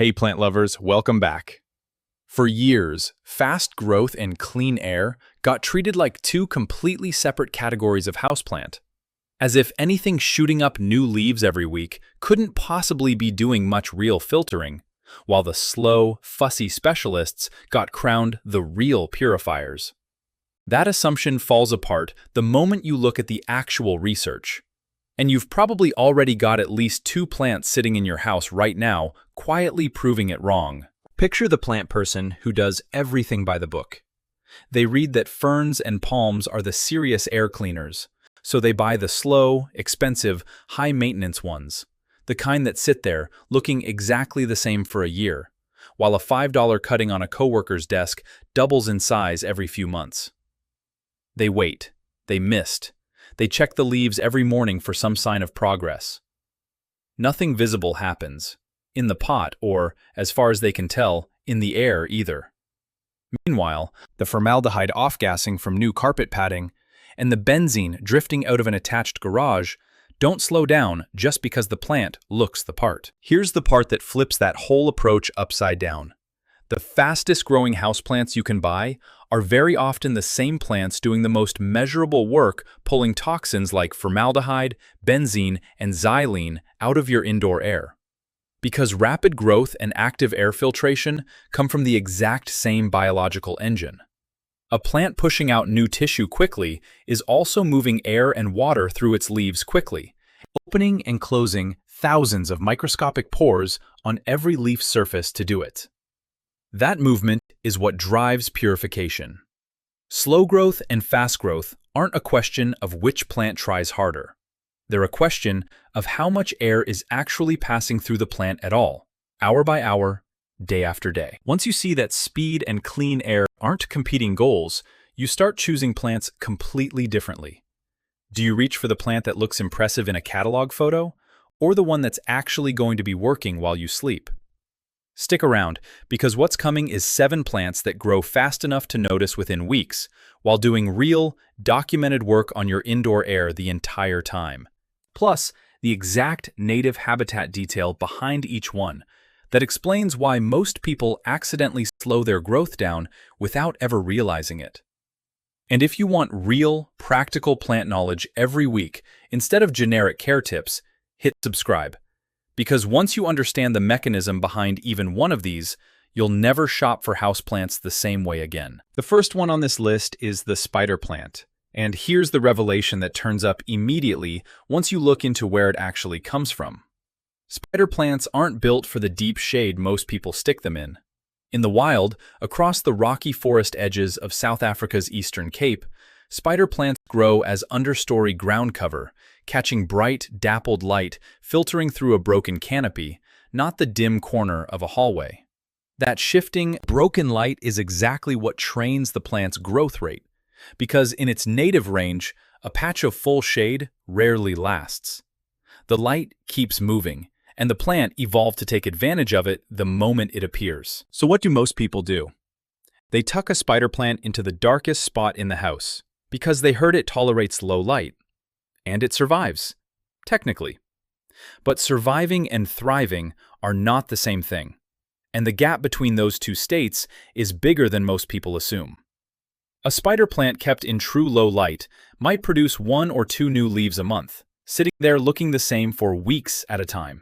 Hey plant lovers, welcome back. For years, fast growth and clean air got treated like two completely separate categories of houseplant, as if anything shooting up new leaves every week couldn't possibly be doing much real filtering, while the slow, fussy specialists got crowned the real purifiers. That assumption falls apart the moment you look at the actual research. And you've probably already got at least two plants sitting in your house right now, quietly proving it wrong. Picture the plant person who does everything by the book. They read that ferns and palms are the serious air cleaners, so they buy the slow, expensive, high-maintenance ones, the kind that sit there looking exactly the same for a year, while a $5 cutting on a coworker's desk doubles in size every few months. They wait. They mist. They check the leaves every morning for some sign of progress. Nothing visible happens, in the pot or, as far as they can tell, in the air either. Meanwhile, the formaldehyde off-gassing from new carpet padding and the benzene drifting out of an attached garage don't slow down just because the plant looks the part. Here's the part that flips that whole approach upside down. The fastest-growing houseplants you can buy are very often the same plants doing the most measurable work pulling toxins like formaldehyde, benzene, and xylene out of your indoor air. Because rapid growth and active air filtration come from the exact same biological engine. A plant pushing out new tissue quickly is also moving air and water through its leaves quickly, opening and closing thousands of microscopic pores on every leaf surface to do it. That movement is what drives purification. Slow growth and fast growth aren't a question of which plant tries harder. They're a question of how much air is actually passing through the plant at all, hour by hour, day after day. Once you see that speed and clean air aren't competing goals, you start choosing plants completely differently. Do you reach for the plant that looks impressive in a catalog photo, or the one that's actually going to be working while you sleep? Stick around, because what's coming is 7 plants that grow fast enough to notice within weeks, while doing real, documented work on your indoor air the entire time. Plus, the exact native habitat detail behind each one that explains why most people accidentally slow their growth down without ever realizing it. And if you want real, practical plant knowledge every week instead of generic care tips, hit subscribe. Because once you understand the mechanism behind even one of these, you'll never shop for houseplants the same way again. The first one on this list is the spider plant. And here's the revelation that turns up immediately once you look into where it actually comes from. Spider plants aren't built for the deep shade most people stick them in. In the wild, across the rocky forest edges of South Africa's Eastern Cape, spider plants grow as understory ground cover, catching bright, dappled light filtering through a broken canopy, not the dim corner of a hallway. That shifting, broken light is exactly what trains the plant's growth rate, because in its native range, a patch of full shade rarely lasts. The light keeps moving, and the plant evolved to take advantage of it the moment it appears. So what do most people do? They tuck a spider plant into the darkest spot in the house, because they heard it tolerates low light. And it survives, technically. But surviving and thriving are not the same thing, and the gap between those two states is bigger than most people assume. A spider plant kept in true low light might produce 1 or 2 new leaves a month, sitting there looking the same for weeks at a time.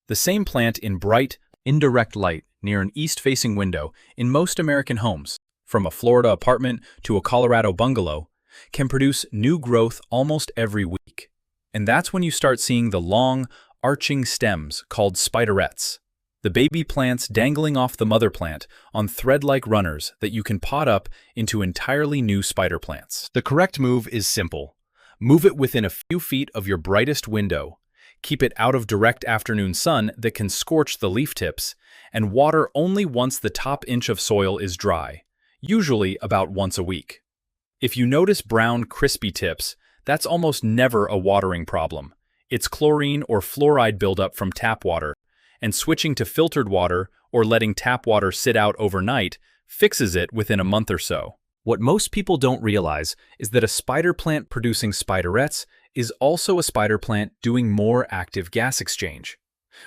The same plant in bright, indirect light near an east-facing window in most American homes, from a Florida apartment to a Colorado bungalow, can produce new growth almost every week. And that's when you start seeing the long, arching stems called spiderettes, the baby plants dangling off the mother plant on thread-like runners that you can pot up into entirely new spider plants. The correct move is simple. Move it within a few feet of your brightest window, keep it out of direct afternoon sun that can scorch the leaf tips, and water only once the top inch of soil is dry, usually about once a week. If you notice brown, crispy tips, that's almost never a watering problem. It's chlorine or fluoride buildup from tap water, and switching to filtered water or letting tap water sit out overnight fixes it within a month or so. What most people don't realize is that a spider plant producing spiderettes is also a spider plant doing more active gas exchange.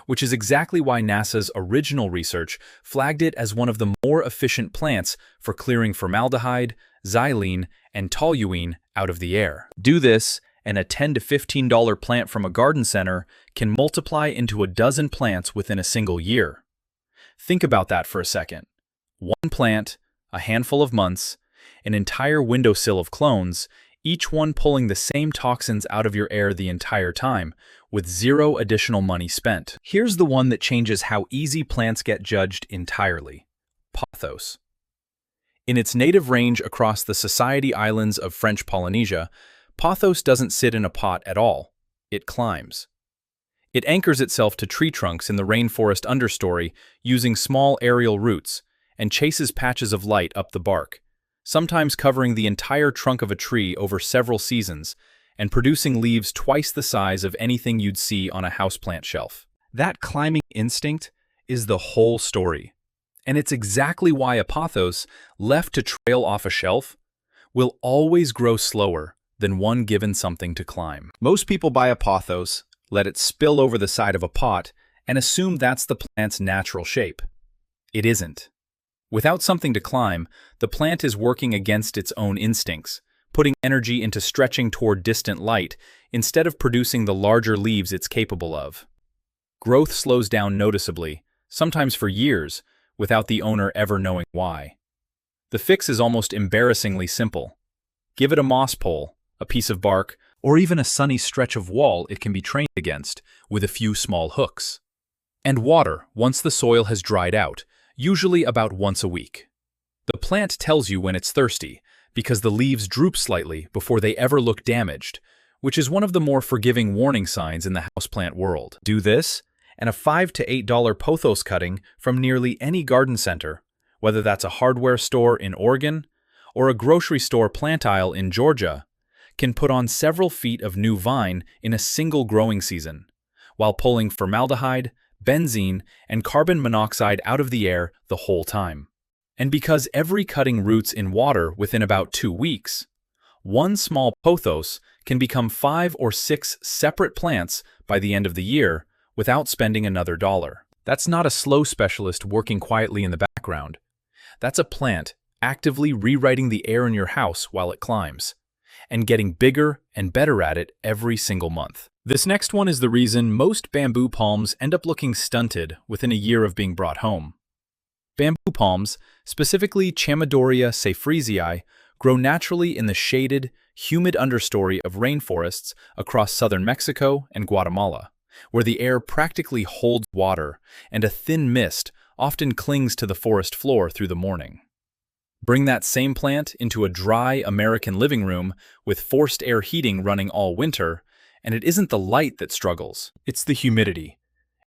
which is exactly why NASA's original research flagged it as one of the more efficient plants for clearing formaldehyde, xylene, and toluene out of the air. Do this, and a $10 to $15 plant from a garden center can multiply into a dozen plants within a single year. Think about that for a second. One plant, a handful of months, an entire windowsill of clones, each one pulling the same toxins out of your air the entire time, with zero additional money spent. Here's the one that changes how easy plants get judged entirely: pothos. In its native range across the Society Islands of French Polynesia, pothos doesn't sit in a pot at all. It climbs. It anchors itself to tree trunks in the rainforest understory using small aerial roots and chases patches of light up the bark, sometimes covering the entire trunk of a tree over several seasons and producing leaves twice the size of anything you'd see on a houseplant shelf. That climbing instinct is the whole story. And it's exactly why a pothos, left to trail off a shelf, will always grow slower than one given something to climb. Most people buy a pothos, let it spill over the side of a pot, and assume that's the plant's natural shape. It isn't. Without something to climb, the plant is working against its own instincts, putting energy into stretching toward distant light instead of producing the larger leaves it's capable of. Growth slows down noticeably, sometimes for years, without the owner ever knowing why. The fix is almost embarrassingly simple. Give it a moss pole, a piece of bark, or even a sunny stretch of wall it can be trained against with a few small hooks. And water once the soil has dried out, usually about once a week. The plant tells you when it's thirsty, because the leaves droop slightly before they ever look damaged, which is one of the more forgiving warning signs in the houseplant world. Do this, and a $5 to $8 pothos cutting from nearly any garden center, whether that's a hardware store in Oregon or a grocery store plant aisle in Georgia, can put on several feet of new vine in a single growing season, while pulling formaldehyde, benzene, and carbon monoxide out of the air the whole time. And because every cutting roots in water within about 2 weeks, one small pothos can become 5 or 6 separate plants by the end of the year without spending another dollar. That's not a slow specialist working quietly in the background. That's a plant actively rewriting the air in your house while it climbs, and getting bigger and better at it every single month. This next one is the reason most bamboo palms end up looking stunted within a year of being brought home. Bamboo palms, specifically Chamaedorea seyfriesii, grow naturally in the shaded, humid understory of rainforests across southern Mexico and Guatemala, where the air practically holds water and a thin mist often clings to the forest floor through the morning. Bring that same plant into a dry American living room with forced air heating running all winter, and it isn't the light that struggles, it's the humidity.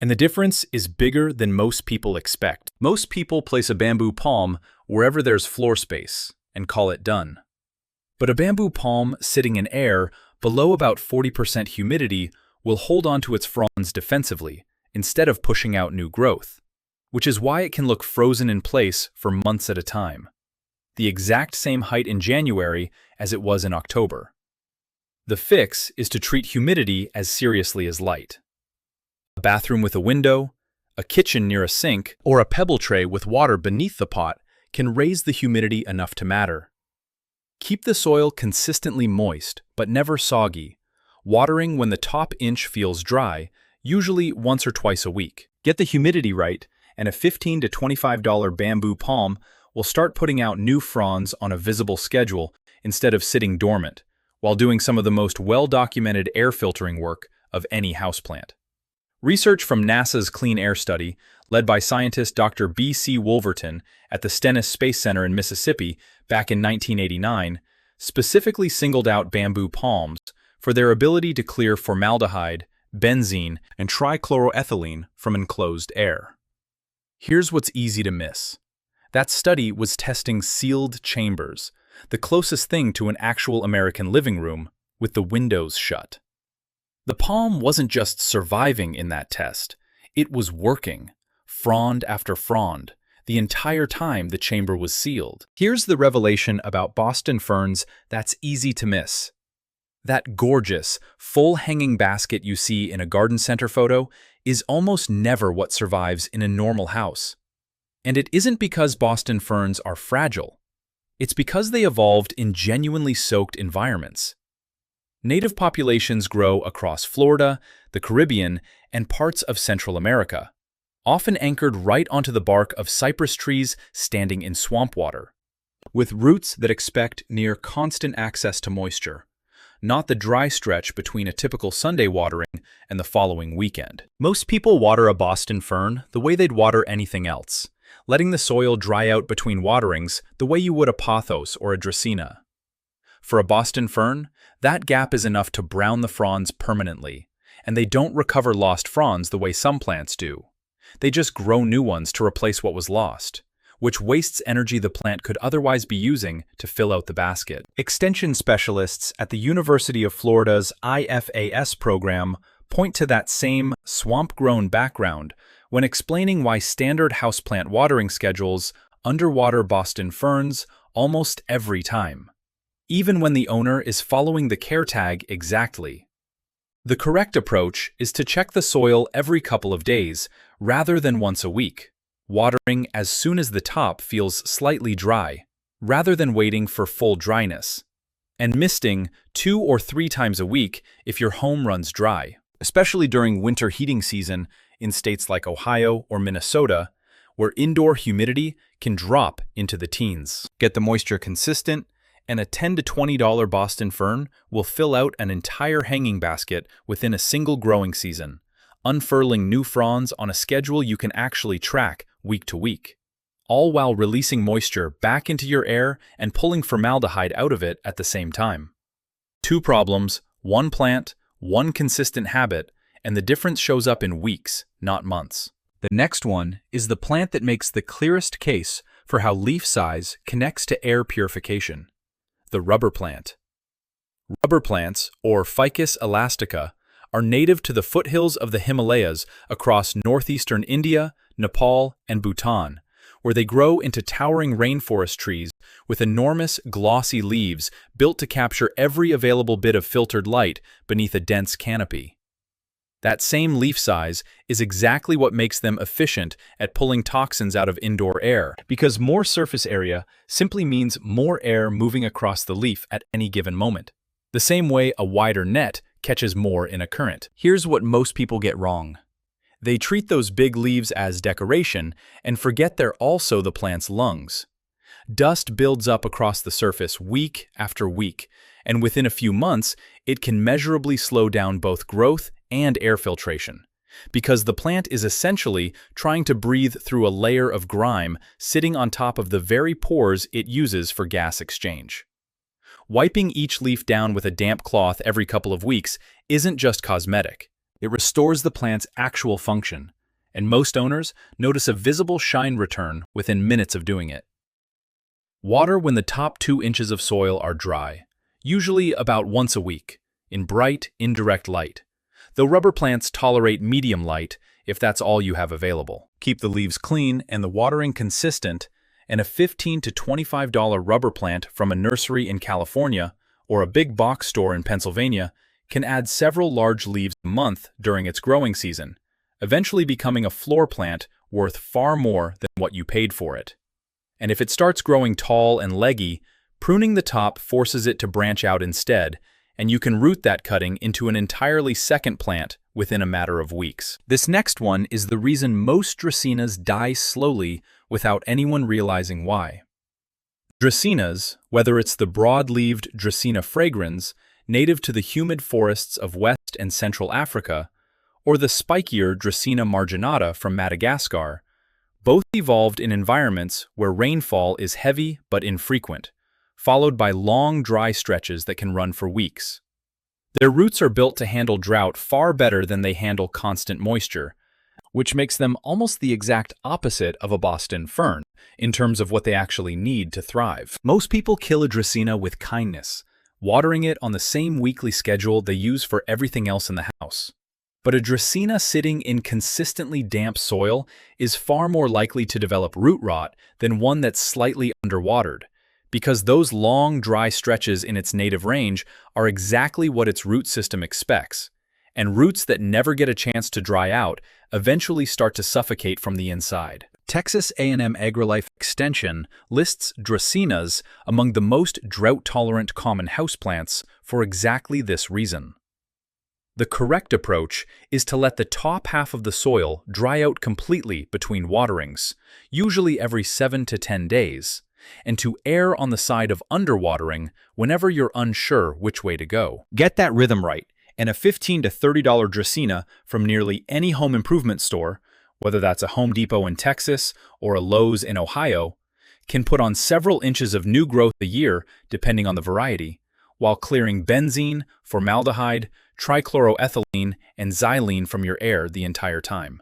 And the difference is bigger than most people expect. Most people place a bamboo palm wherever there's floor space and call it done. But a bamboo palm sitting in air below about 40% humidity will hold onto its fronds defensively instead of pushing out new growth, which is why it can look frozen in place for months at a time, the exact same height in January as it was in October. The fix is to treat humidity as seriously as light. A bathroom with a window, a kitchen near a sink, or a pebble tray with water beneath the pot can raise the humidity enough to matter. Keep the soil consistently moist, but never soggy, watering when the top inch feels dry, usually once or twice a week. Get the humidity right, and a $15 to $25 bamboo palm will start putting out new fronds on a visible schedule instead of sitting dormant, while doing some of the most well-documented air filtering work of any houseplant. Research from NASA's Clean Air Study, led by scientist Dr. B.C. Wolverton at the Stennis Space Center in Mississippi back in 1989, specifically singled out bamboo palms for their ability to clear formaldehyde, benzene, and trichloroethylene from enclosed air. Here's what's easy to miss. That study was testing sealed chambers, the closest thing to an actual American living room, with the windows shut. The palm wasn't just surviving in that test, it was working, frond after frond, the entire time the chamber was sealed. Here's the revelation about Boston ferns that's easy to miss. That gorgeous, full hanging basket you see in a garden center photo is almost never what survives in a normal house. And it isn't because Boston ferns are fragile. It's because they evolved in genuinely soaked environments. Native populations grow across Florida, the Caribbean, and parts of Central America, often anchored right onto the bark of cypress trees standing in swamp water, with roots that expect near constant access to moisture, not the dry stretch between a typical Sunday watering and the following weekend. Most people water a Boston fern the way they'd water anything else, letting the soil dry out between waterings the way you would a pothos or a Dracaena. For a Boston fern, that gap is enough to brown the fronds permanently, and they don't recover lost fronds the way some plants do. They just grow new ones to replace what was lost, which wastes energy the plant could otherwise be using to fill out the basket. Extension specialists at the University of Florida's IFAS program point to that same swamp-grown background when explaining why standard houseplant watering schedules underwater Boston ferns almost every time, even when the owner is following the care tag exactly. The correct approach is to check the soil every couple of days rather than once a week, watering as soon as the top feels slightly dry, rather than waiting for full dryness, and misting 2 or 3 times a week if your home runs dry, especially during winter heating season in states like Ohio or Minnesota, where indoor humidity can drop into the teens. Get the moisture consistent, and a $10 to $20 Boston fern will fill out an entire hanging basket within a single growing season, unfurling new fronds on a schedule you can actually track week to week, all while releasing moisture back into your air and pulling formaldehyde out of it at the same time. 2 problems, 1 plant, 1 consistent habit, and the difference shows up in weeks, not months. The next one is the plant that makes the clearest case for how leaf size connects to air purification: the rubber plant. Rubber plants, or Ficus elastica, are native to the foothills of the Himalayas across northeastern India, Nepal, and Bhutan, where they grow into towering rainforest trees with enormous, glossy leaves built to capture every available bit of filtered light beneath a dense canopy. That same leaf size is exactly what makes them efficient at pulling toxins out of indoor air, because more surface area simply means more air moving across the leaf at any given moment, the same way a wider net catches more in a current. Here's what most people get wrong. They treat those big leaves as decoration and forget they're also the plant's lungs. Dust builds up across the surface week after week, and within a few months, it can measurably slow down both growth and air filtration, because the plant is essentially trying to breathe through a layer of grime sitting on top of the very pores it uses for gas exchange. Wiping each leaf down with a damp cloth every couple of weeks isn't just cosmetic. It restores the plant's actual function, and most owners notice a visible shine return within minutes of doing it. Water when the top 2 inches of soil are dry, usually about once a week, in bright, indirect light, though rubber plants tolerate medium light if that's all you have available. Keep the leaves clean and the watering consistent, and a $15 to $25 rubber plant from a nursery in California or a big box store in Pennsylvania can add several large leaves a month during its growing season, eventually becoming a floor plant worth far more than what you paid for it. And if it starts growing tall and leggy, pruning the top forces it to branch out instead, and you can root that cutting into an entirely second plant within a matter of weeks. This next one is the reason most Dracaenas die slowly without anyone realizing why. Dracaenas, whether it's the broad-leaved Dracaena fragrans, native to the humid forests of West and Central Africa, or the spikier Dracaena marginata from Madagascar, both evolved in environments where rainfall is heavy but infrequent, followed by long dry stretches that can run for weeks. Their roots are built to handle drought far better than they handle constant moisture, which makes them almost the exact opposite of a Boston fern in terms of what they actually need to thrive. Most people kill a Dracaena with kindness, watering it on the same weekly schedule they use for everything else in the house. But a Dracaena sitting in consistently damp soil is far more likely to develop root rot than one that's slightly underwatered, because those long, dry stretches in its native range are exactly what its root system expects, and roots that never get a chance to dry out eventually start to suffocate from the inside. Texas A&M AgriLife Extension lists Dracaenas among the most drought-tolerant common houseplants for exactly this reason. The correct approach is to let the top half of the soil dry out completely between waterings, usually every 7 to 10 days, and to err on the side of underwatering whenever you're unsure which way to go. Get that rhythm right, and a $15 to $30 Dracaena from nearly any home improvement store, whether that's a Home Depot in Texas or a Lowe's in Ohio, can put on several inches of new growth a year depending on the variety, while clearing benzene, formaldehyde, trichloroethylene, and xylene from your air the entire time.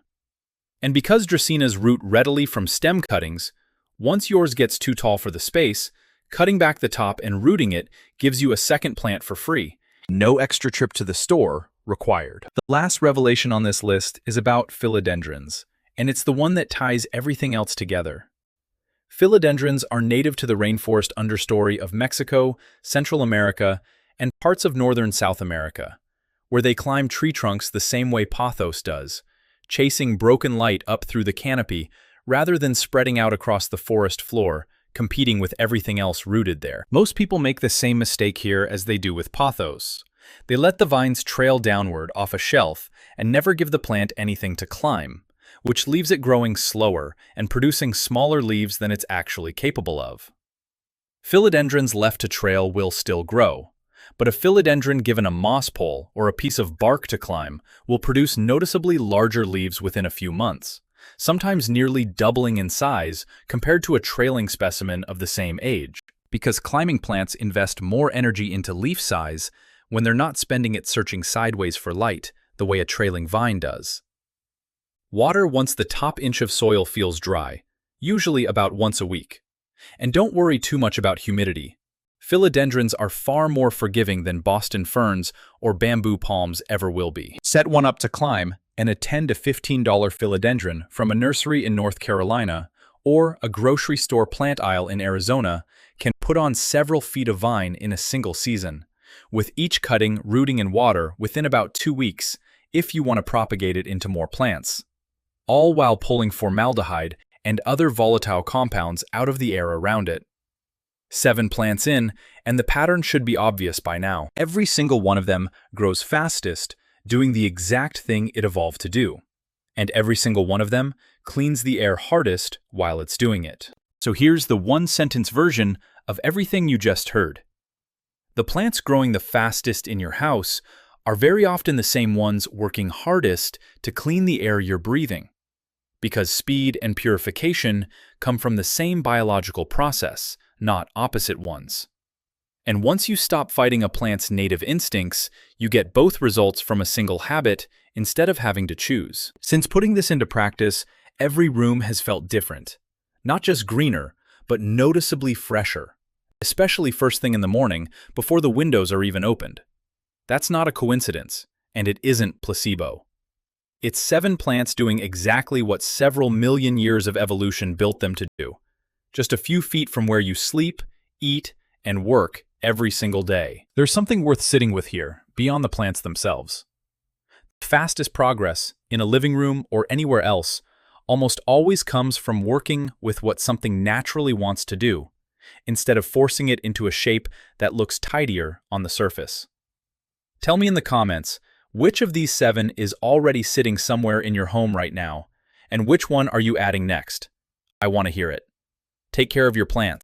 And because Dracaenas root readily from stem cuttings, once yours gets too tall for the space, cutting back the top and rooting it gives you a second plant for free. No extra trip to the store required. The last revelation on this list is about philodendrons, and it's the one that ties everything else together. Philodendrons are native to the rainforest understory of Mexico, Central America, and parts of northern South America, where they climb tree trunks the same way pothos does, chasing broken light up through the canopy rather than spreading out across the forest floor, competing with everything else rooted there. Most people make the same mistake here as they do with pothos. They let the vines trail downward off a shelf and never give the plant anything to climb, which leaves it growing slower and producing smaller leaves than it's actually capable of. Philodendrons left to trail will still grow, but a philodendron given a moss pole or a piece of bark to climb will produce noticeably larger leaves within a few months, sometimes nearly doubling in size compared to a trailing specimen of the same age, because climbing plants invest more energy into leaf size when they're not spending it searching sideways for light the way a trailing vine does. Water once the top inch of soil feels dry, usually about once a week. And don't worry too much about humidity. Philodendrons are far more forgiving than Boston ferns or bamboo palms ever will be. Set one up to climb, and a $10 to $15 philodendron from a nursery in North Carolina or a grocery store plant aisle in Arizona can put on several feet of vine in a single season, with each cutting, rooting, and water within about 2 weeks if you want to propagate it into more plants, all while pulling formaldehyde and other volatile compounds out of the air around it. 7 plants in, and the pattern should be obvious by now. Every single one of them grows fastest, doing the exact thing it evolved to do. And every single one of them cleans the air hardest while it's doing it. So here's the one-sentence version of everything you just heard. The plants growing the fastest in your house are very often the same ones working hardest to clean the air you're breathing, because speed and purification come from the same biological process, not opposite ones. And once you stop fighting a plant's native instincts, you get both results from a single habit instead of having to choose. Since putting this into practice, every room has felt different. Not just greener, but noticeably fresher, especially first thing in the morning before the windows are even opened. That's not a coincidence, and it isn't placebo. It's 7 plants doing exactly what several million years of evolution built them to do, just a few feet from where you sleep, eat, and work every single day. There's something worth sitting with here, beyond the plants themselves. The fastest progress, in a living room or anywhere else, almost always comes from working with what something naturally wants to do, instead of forcing it into a shape that looks tidier on the surface. Tell me in the comments, which of these 7 is already sitting somewhere in your home right now, and which one are you adding next? I want to hear it. Take care of your plants.